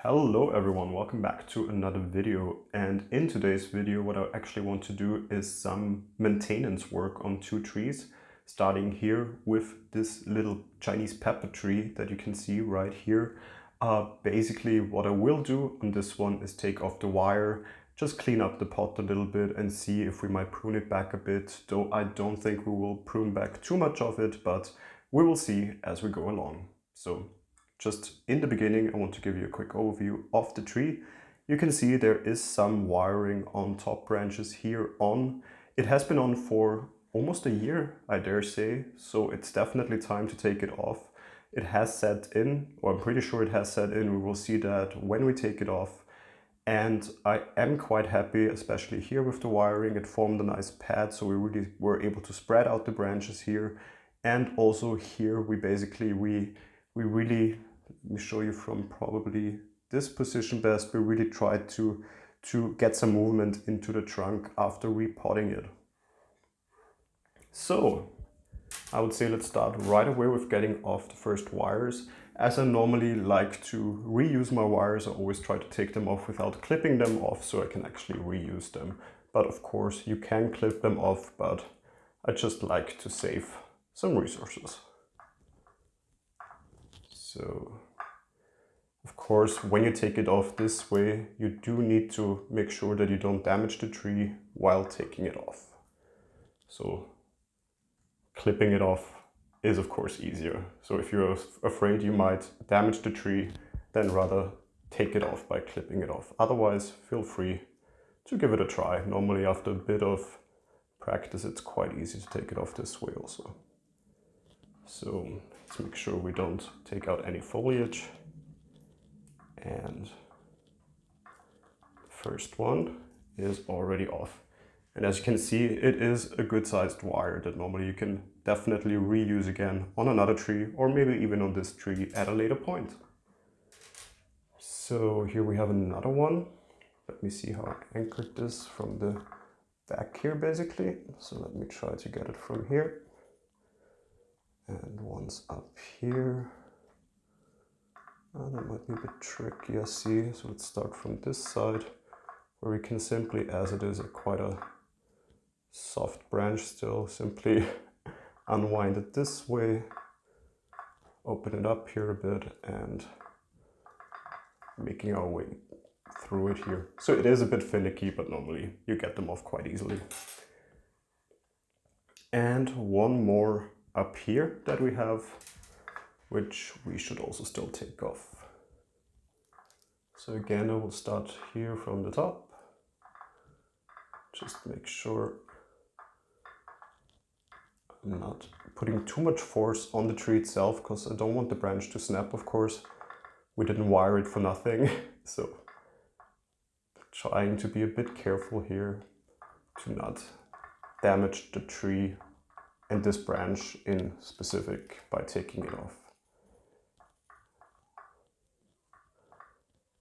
Hello everyone, welcome back to another video, and in today's video what I actually want to do is some maintenance work on two trees, starting here with this little Chinese pepper tree that you can see right here. Basically what I will do on this one is take off the wire, just clean up the pot a little bit and see if we might prune it back a bit, though I don't think we will prune back too much of it, but we will see as we go along. So just in the beginning, I want to give you a quick overview of the tree. You can see there is some wiring on top branches here on. It has been on for almost a year, I dare say, so it's definitely time to take it off. It has set in, or I'm pretty sure it has set in. We will see that when we take it off. And I am quite happy, especially here with the wiring. It formed a nice pad, so we really were able to spread out the branches here. And also here we really, let me show you from probably this position best, we really tried to get some movement into the trunk after repotting it. So I would say let's start right away with getting off the first wires. As I normally like to reuse my wires, I always try to take them off without clipping them off so I can actually reuse them. But of course you can clip them off, but I just like to save some resources. So, of course, when you take it off this way, you do need to make sure that you don't damage the tree while taking it off. So, clipping it off is of course easier. So if you're afraid you might damage the tree, then rather take it off by clipping it off. Otherwise, feel free to give it a try. Normally after a bit of practice, it's quite easy to take it off this way also. So let's make sure we don't take out any foliage. And the first one is already off. And as you can see, it is a good sized wire that normally you can definitely reuse again on another tree or maybe even on this tree at a later point. So here we have another one. Let me see how I anchored this from the back here basically. So let me try to get it from here. And one's up here. That might be a bit tricky, I see. So let's start from this side, where we can simply, as it is quite a soft branch still, simply unwind it this way, open it up here a bit, and making our way through it here. So it is a bit finicky, but normally you get them off quite easily. And one more up here that we have, which we should also still take off. So again, I will start here from the top. Just make sure I'm not putting too much force on the tree itself, because I don't want the branch to snap, of course. We didn't wire it for nothing, so trying to be a bit careful here to not damage the tree and this branch in specific by taking it off.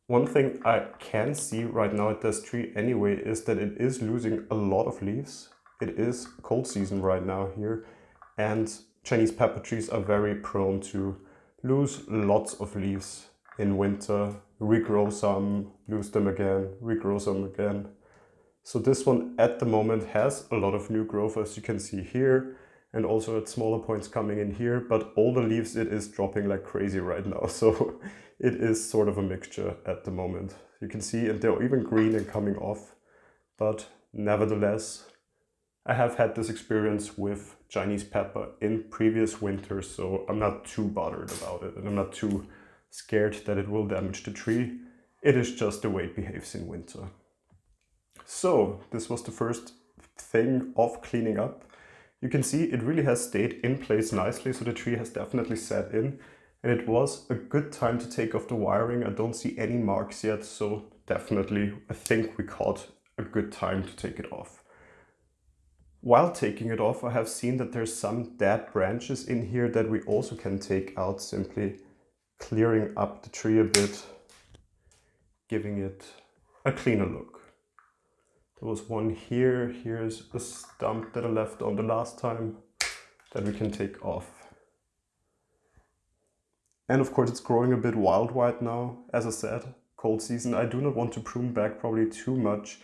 One thing I can see right now at this tree anyway is that it is losing a lot of leaves. It is cold season right now here, and Chinese pepper trees are very prone to lose lots of leaves in winter, regrow some, lose them again, regrow some again. So this one at the moment has a lot of new growth, as you can see here, and also at smaller points coming in here, but all the leaves it is dropping like crazy right now. So it is sort of a mixture at the moment. You can see, and they're even green and coming off, but nevertheless, I have had this experience with Chinese pepper in previous winters, so I'm not too bothered about it, and I'm not too scared that it will damage the tree. It is just the way it behaves in winter. So this was the first thing of cleaning up. You can see it really has stayed in place nicely, so the tree has definitely set in, and it was a good time to take off the wiring. I don't see any marks yet, so definitely I think we caught a good time to take it off. While taking it off, I have seen that there's some dead branches in here that we also can take out, simply clearing up the tree a bit, giving it a cleaner look. There was one here. Here's a stump that I left on the last time that we can take off. And of course it's growing a bit wild right now. As I said, cold season. I do not want to prune back probably too much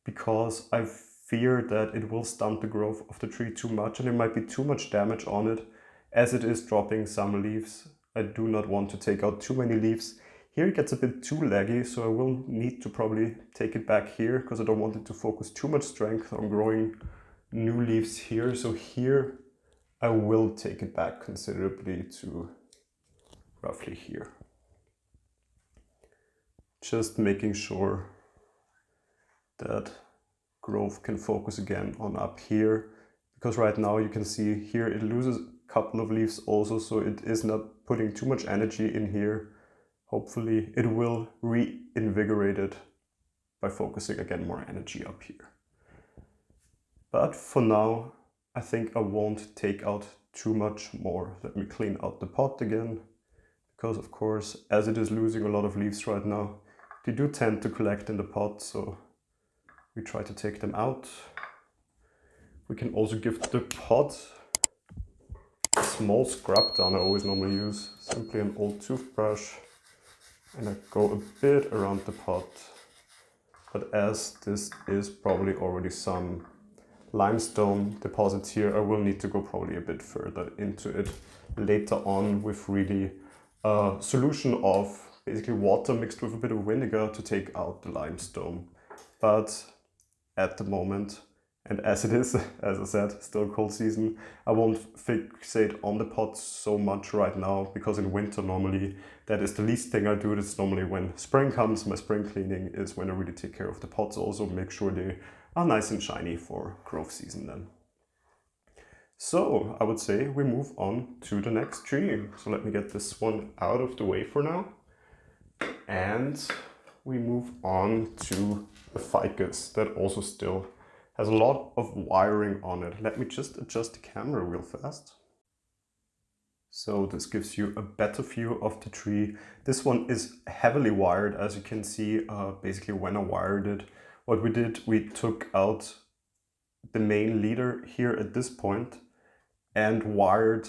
because I fear that it will stunt the growth of the tree too much and there might be too much damage on it as it is dropping some leaves. I do not want to take out too many leaves. Here it gets a bit too laggy, so I will need to probably take it back here because I don't want it to focus too much strength on growing new leaves here. So here I will take it back considerably to roughly here. Just making sure that growth can focus again on up here, because right now you can see here it loses a couple of leaves also, so it is not putting too much energy in here. Hopefully it will reinvigorate it by focusing again more energy up here. But for now, I think I won't take out too much more. Let me clean out the pot again, because of course, as it is losing a lot of leaves right now, they do tend to collect in the pot, so we try to take them out. We can also give the pot a small scrub down I always normally use. Simply an old toothbrush, and I go a bit around the pot. But as this is probably already some limestone deposits here, I will need to go probably a bit further into it later on with really a solution of basically water mixed with a bit of vinegar to take out the limestone. But at the moment, and as it is, as I said, still cold season, I won't fixate on the pot so much right now, because in winter normally that is the least thing I do. That's normally when spring comes. My spring cleaning is when I really take care of the pots, also make sure they are nice and shiny for growth season then. So I would say we move on to the next tree. So let me get this one out of the way for now. And we move on to the ficus that also still has a lot of wiring on it. Let me just adjust the camera real fast. So this gives you a better view of the tree. This one is heavily wired, as you can see. Basically when I wired it, what we did, we took out the main leader here at this point and wired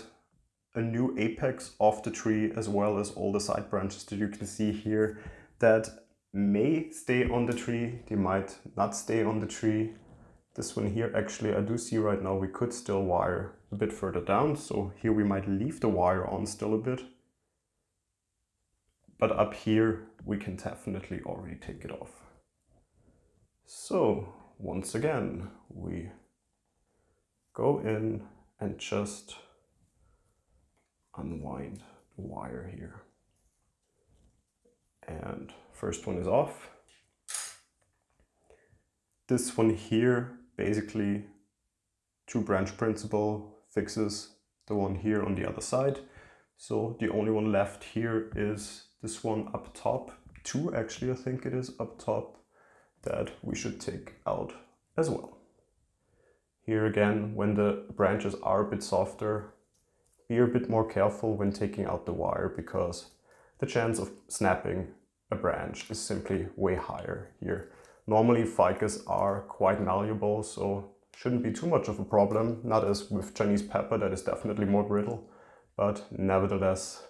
a new apex of the tree, as well as all the side branches that you can see here that may stay on the tree. They might not stay on the tree. This one here, actually, I do see right now we could still wire a bit further down. So here we might leave the wire on still a bit. But up here, we can definitely already take it off. So once again, we go in and just unwind the wire here. And first one is off. This one here, basically two branch principle fixes the one here on the other side. So the only one left here is this one up top. Two actually, I think it is up top, that we should take out as well. Here again, when the branches are a bit softer, be a bit more careful when taking out the wire, because the chance of snapping a branch is simply way higher here. Normally ficus are quite malleable, so shouldn't be too much of a problem. Not as with Chinese pepper, that is definitely more brittle, but nevertheless,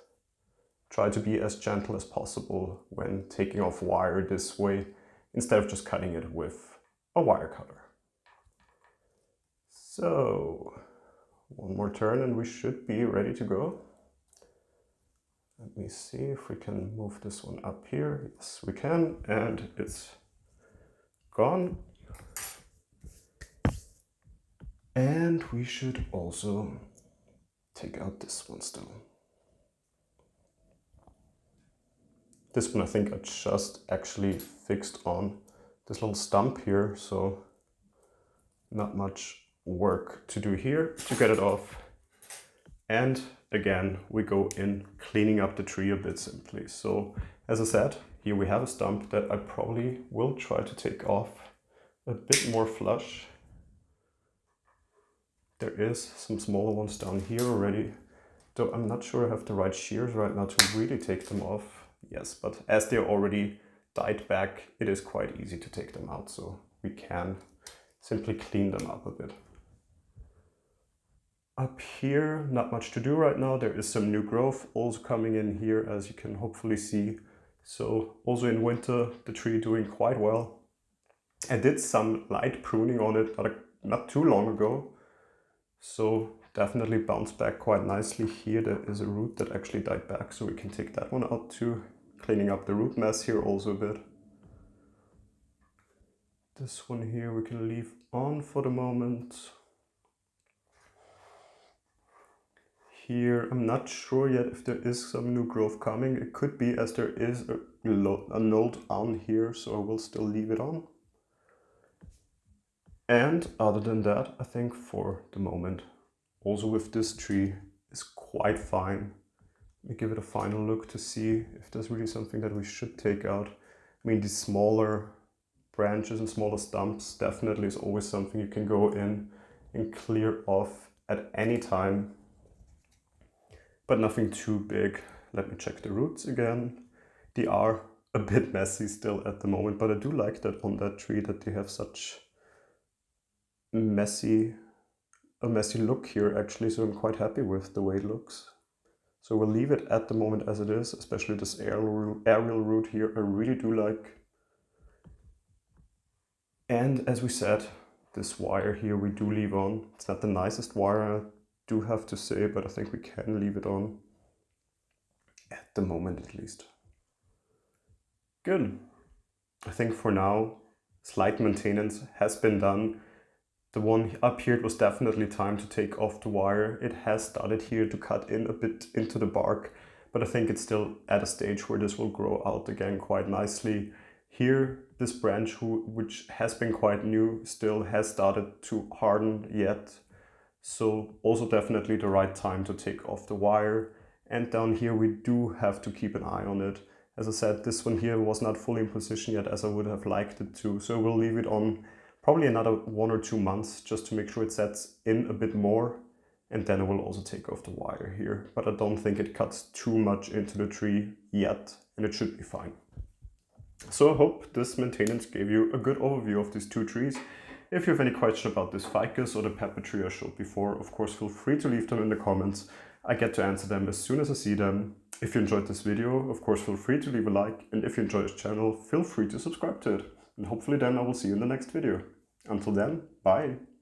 try to be as gentle as possible when taking off wire this way, instead of just cutting it with a wire cutter. So one more turn and we should be ready to go. Let me see if we can move this one up here. Yes, we can, and it's gone. And we should also take out this one still. This one I think I just actually fixed on this little stump here, so not much work to do here to get it off. And again, we go in cleaning up the tree a bit simply. So as I said, here we have a stump that I probably will try to take off a bit more flush. There is some smaller ones down here already, though I'm not sure I have the right shears right now to really take them off. Yes, but as they're already dyed back, it is quite easy to take them out, so we can simply clean them up a bit. Up here, not much to do right now. There is some new growth also coming in here, as you can hopefully see. So also in winter, the tree doing quite well. I did some light pruning on it not too long ago. So definitely bounced back quite nicely. Here there is a root that actually died back, so we can take that one out too. Cleaning up the root mass here also a bit. This one here we can leave on for the moment. Here I'm not sure yet if there is some new growth coming. It could be, as there is a node on here, so I will still leave it on. And other than that, I think for the moment, also with this tree, is quite fine. Let me give it a final look to see if there's really something that we should take out. I mean, these smaller branches and smaller stumps definitely is always something you can go in and clear off at any time, but nothing too big. Let me check the roots again. They are a bit messy still at the moment, but I do like that on that tree that they have such a messy look here actually, so I'm quite happy with the way it looks. So we'll leave it at the moment as it is, especially this aerial root here I really do like. And as we said, this wire here we do leave on. It's not the nicest wire, I do have to say, but I think we can leave it on. At the moment at least. Good. I think for now, slight maintenance has been done. The one up here, it was definitely time to take off the wire. It has started here to cut in a bit into the bark, but I think it's still at a stage where this will grow out again quite nicely. Here, this branch, which has been quite new, still has started to harden yet. So also definitely the right time to take off the wire. And down here we do have to keep an eye on it. As I said, this one here was not fully in position yet as I would have liked it to. So we'll leave it on probably another 1 or 2 months just to make sure it sets in a bit more. And then I will also take off the wire here. But I don't think it cuts too much into the tree yet, and it should be fine. So I hope this maintenance gave you a good overview of these two trees. If you have any question about this ficus or the pepper tree I showed before, of course feel free to leave them in the comments. I get to answer them as soon as I see them. If you enjoyed this video, of course feel free to leave a like, and if you enjoy this channel, feel free to subscribe to it. And hopefully then I will see you in the next video. Until then, bye!